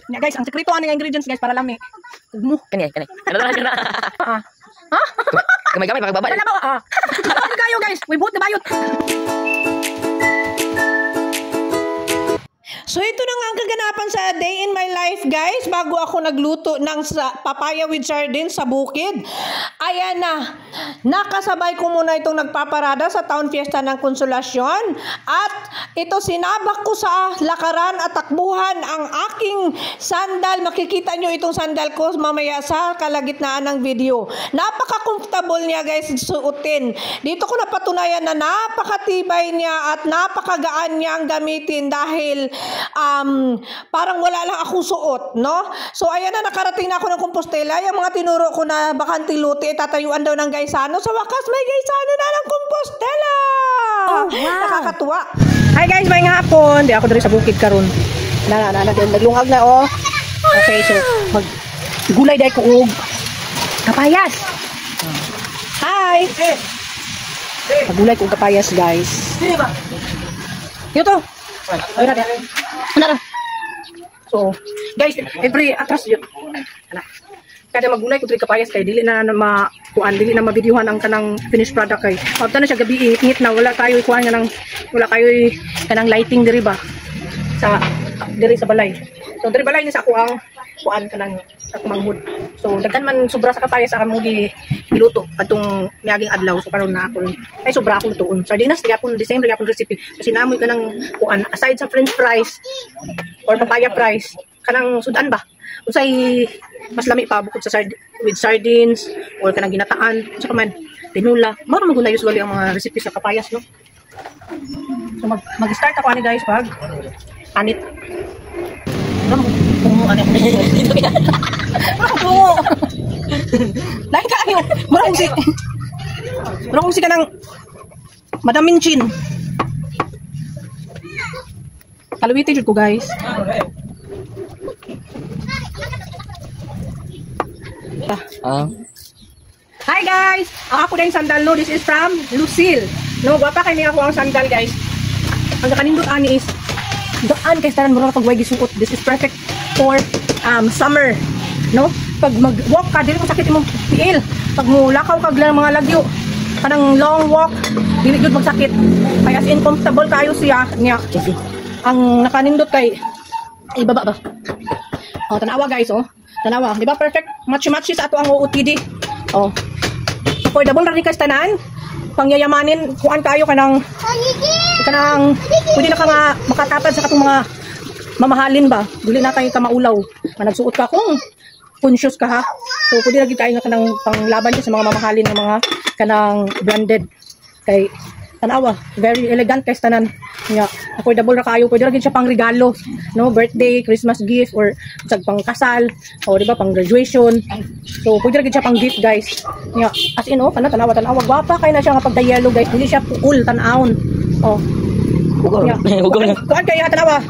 Nya guys, ang sekreto ani nga ingredients guys para lami. Ugmo. Kani. Ano na? Ha? Gamay-gamay pagbaba. Wala ba? Kayo guys, we boot na bayot. So ito na nga ang kaganapan sa day in my life guys bago ako nagluto ng papaya with sardines sa bukid. Ayan na, nakasabay ko muna itong nagpaparada sa Town Fiesta ng Konsolasyon at ito sinabak ko sa lakaran at takbuhan ang aking sandal. Makikita nyo itong sandal ko mamaya sa kalagitnaan ng video. Napaka-comfortable niya guys suotin. Dito ko napatunayan na napakatibay niya at napakagaan niyang gamitin dahil parang wala lang akong suot, no? So, ayan na, nakarating na ako ng Compostela. Yung mga tinuro ko na bakante luti, tatayuan daw ng Gaisano. Sa wakas, may Gaisano na ng Compostela! Oh, wow! Nakakatuwa. Hi guys, may hapon. Di ako dali sa bukid karon. Naglungag na, oh. Okay, so, gulay dahil ko og kapayas. Hi! Magulay ko kapayas, guys. Ito to. Ayun natin. Ano? So, guys, every atras yun. Kada magulay ko 3 kapayas kay dili na dili na mabidyuhan ang kanang finished product kay. Pagta na siya gabi ingit na wala kayo ikuha nga nang wala kayo kanang lighting diri ba sa diri sa balay. So diri balay ni sa ako ang kuan kanang ako manghud. So daghan man sobra sa kapayas sa kamo giluto adtong miaging adlaw so karon na ako ay sobra ako lutoon. Sardinas di ako the same lagi akong recipe. Kasi namoy kanang kuan aside sa french fries or papaya fries kanang sudan ba. Unsay mas lami pa bukod sa with sardines or kanang ginataan sa man tinula. Mao man guna usually ang mga recipe sa kapayas no. So mag-start ako ani guys pag anit. Ano mo ano ako. Lain kayo. Marong si kanang Madam Minchin. Kaluwiti jud ko guys. Hi guys! Ako na yung sandal no. This is from Lucille. No, gwapa kay niya ako ang sandal guys. Ang kanindot ani is gaan kay tanan mo ra pag way gisuot. This is perfect for summer. No? Pag mag-walk ka dili mo sakit imong tiil. Pag mo lakaw kag lang mga lagyo. Kanang long walk, dili jud magsakit. Kaya as in comfortable kayo siya niya. Ang nakanindot kay ibaba ba. Oh, tanawa guys oh. Tanawa, di ba perfect match-match sa ato ang OOTD. Oh. Affordable ra ni kas tanan. Pangyayamanin kuan kayo kanang pwede na ka nga makatapad sa katong mga mamahalin ba. Dili na tayo ka maulaw. Nagsuot ka kung conscious ka ha. So pwede lagi tayo nga kanang panglaban sa mga mamahalin ng mga kanang branded. Kay tanawa, very elegant kay tanan. Nga affordable ra kayo, pwede ra gid siya pang regalo, no, birthday, Christmas gift or sa pang kasal o di ba pang graduation. So pwede ra gid siya pang gift guys. Nga as in oh, tanawa gwapa kay na siya nga pag yellow guys, dili siya cool tan-aon. Oh. Ugol. Kuan kay tanawa.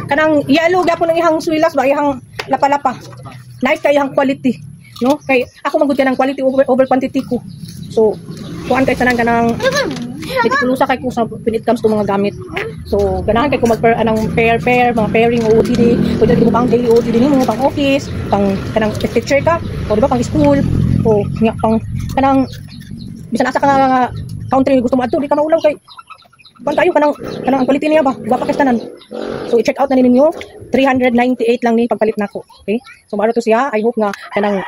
Kanang yellow gyapon ang ihang swilas ba, ihang lapa-lapa. Nice kay ihang quality, no? Kay ako magud ng quality over quantity ko. So kuan kay tanan kanang metikulosa kay ko sa when it comes to mga gamit. So ganahan kay ko anang pair mga pairing o OOTD, pwede mo pang daily OOTD nimo, pang office, pang kanang picture ka o di ba pang school o nga pang kanang bisan asa ka nga country gusto mo adto di ka maulaw kay kung kayo kanang ang quality niya ba gwapa kay tanan. So i-check out na ninyo 398 lang ni pagpalit nako. Okay, so maro to siya. I hope nga kanang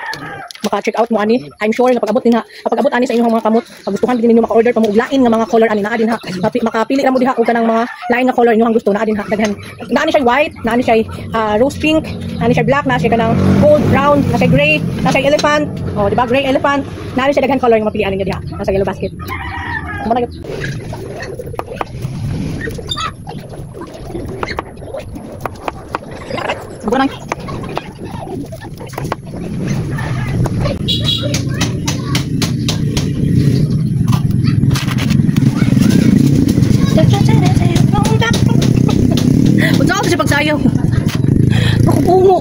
maka-check out mo ani. I'm sure nga pag-abot ani sa inyong mga kamot pag gustuhan din ninyo maka-order pa mo lain nga mga color ani naa din ha. Makapili ra mo diha og kanang mga lain nga color inyo ang gusto naa din ha. Daghan naa ni siya white, naa ni siya rose pink, naa ni siya black, naa siya kanang gold, brown, naa siya gray, naa siya elephant. Oh di ba gray elephant, naa ni siya daghan color nga mapilian ninyo diha. Nasa yellow basket. Mana Bukan unsa ako sa pagsayaw. Ako bungo.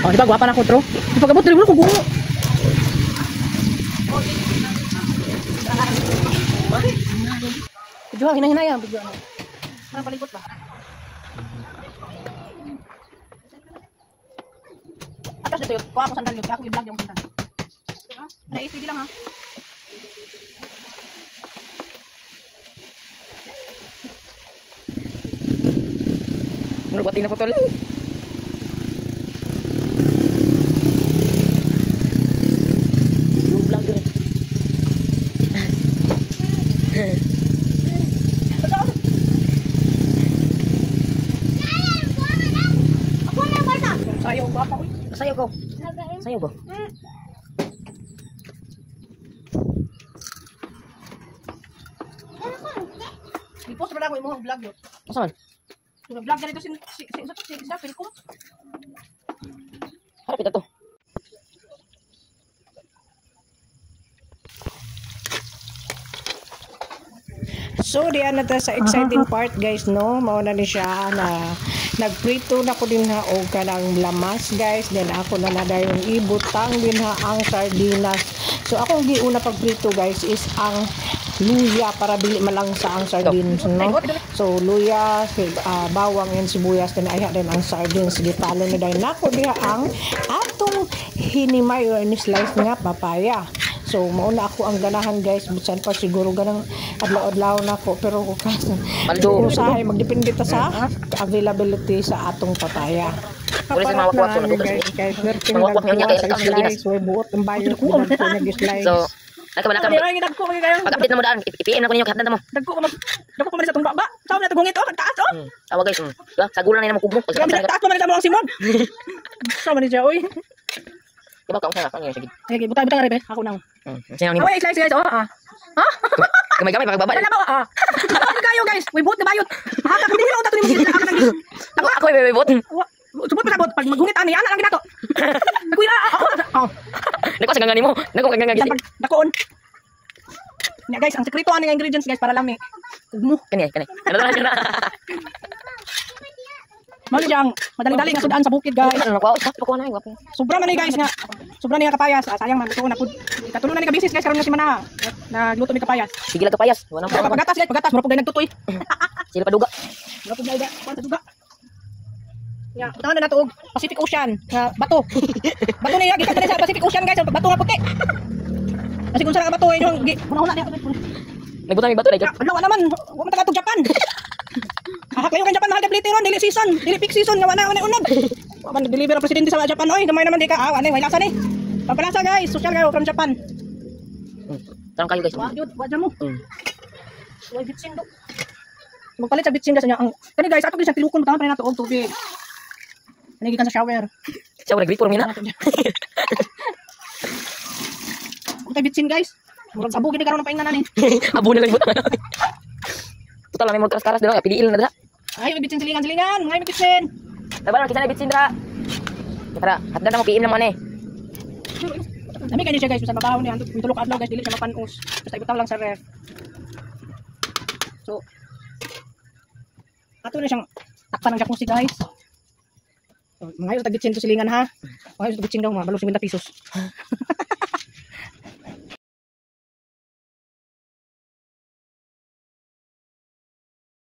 Oh, di ba gwapa na ko tro? Pag-abot diri mo ko bungo. Video, hinay-hinay ang video. Parang palibot ba? Atas dito yun. Kuha ako sandal yun. Kaya ako i-vlog yung sandal. Na-ACD lang ha. Ano ba tingnan po tol? Yung vlogger. Sayo ko ako. Sayo ko. Sayo ko. I-post pa na ako yung mga vlog yun. Saan? Vlog ganito si Philcom. Harap kita to. So, diyan na ta sa exciting part guys, no? Mauna ni siya na nagprito na ko din ha o kanang lamas guys. Then ako na yung ibutang din ha ang sardinas. So, akong giuna pagprito guys is ang luya para dili malang sa ang sardines, no? So, luya, bawang and sibuyas, then ayha din ang sardines. Gitalo na dahil nako diha ang atong hinimay or ni-slice nga papaya. So, mauna ako ang ganahan guys. Butsan pa siguro ganang adlaw-adlaw na ako. Pero kung usahay, magdepende ta sa availability sa atong papaya. Wala sa mga wakwak so nadugas ni. Mga wakwak niya kay sardinas. So, buot ang bayot ko nag-slice. So, nakabalaka mo. Pag-update na mo daan, i-PM na ko ninyo kahit mo. Dagko ko man sa tong baba. Saw na tagong ito, taas oh. Tawa guys. Sagulan na mo kugmo. Taas pa man sa mga simon. Saw man siya oy. Diba ka usah nga sige. Okay, buta nga rebe. Ako nang. Sino ni mo? Away slice guys. Oh, ha? Gamay-gamay pagbaba. Wala ba? Kayo guys. Uy, buot na bayot. Haka ko dihilo ta tuloy mo. Ako ay bot. Subot pa sabot pag maghungit ani ana lang ginato. Nagkuya. Nako sa gangani mo. Nako gangani gisi. Dakoon. Nya guys, ang sekreto ani nga ingredients guys para lami. Ugmo. Kani. Ano na? Mali diyang madali-dali nga sudaan sa bukid guys. Ano ko? Sakto ko na yung wapo. Sobra man ni guys nga. Sobra ni nga kapayas. Sayang man ito na pud. Katulong na ni ka business guys karon nga si mana. Nagluto mi kapayas. Sige lang kapayas. Wala pa. Pagatas guys, pagatas mura pud nagtutoy. Sila paduga. Mura pud dai pa duga. Ya, tanan na nato og Pacific Ocean nga bato. Bato niya gikan sa Pacific Ocean guys, bato nga puti. Kasi kung saan nga bato yung una niya. Nagbutang bato dai. Ano naman, wa man taga Japan. Kayo kan Japan mahal debli ron, dili season, dili peak season nga wala unod. Wa man deliver ang presidente sa Japan oy, gamay naman di ka. Ano way lasa ni. Pampalasa guys, social kayo from Japan. Tarong kayo guys. Wa mo. Way bitsin do. Magpalit sa bitsin guys nya ang kani guys ato gyud sa tilukon butang pa nato og tubig. Ani gikan sa shower. Sa wala gripor mina. Utay bitsin guys. Murag abo gid karon ang painganan ni. Abo na lang butang. Total may mo karas dira, pidiil na dira. Ay, may bitsin silingan. Ngay may bitsin. Tabaran kita na bitsin dira. Tara, hadda na mo PM naman eh. Dami kanyo siya guys, bisan mabaho ni anto mitulok adlaw guys, dili siya mapanos. Basta ibutaw lang sa ref. So, ato na siyang takpan ng jacuzzi guys. So, mga ayos tag bitsin to silingan ha. Mga ayos tag bitsin daw, mga balong 50 pesos.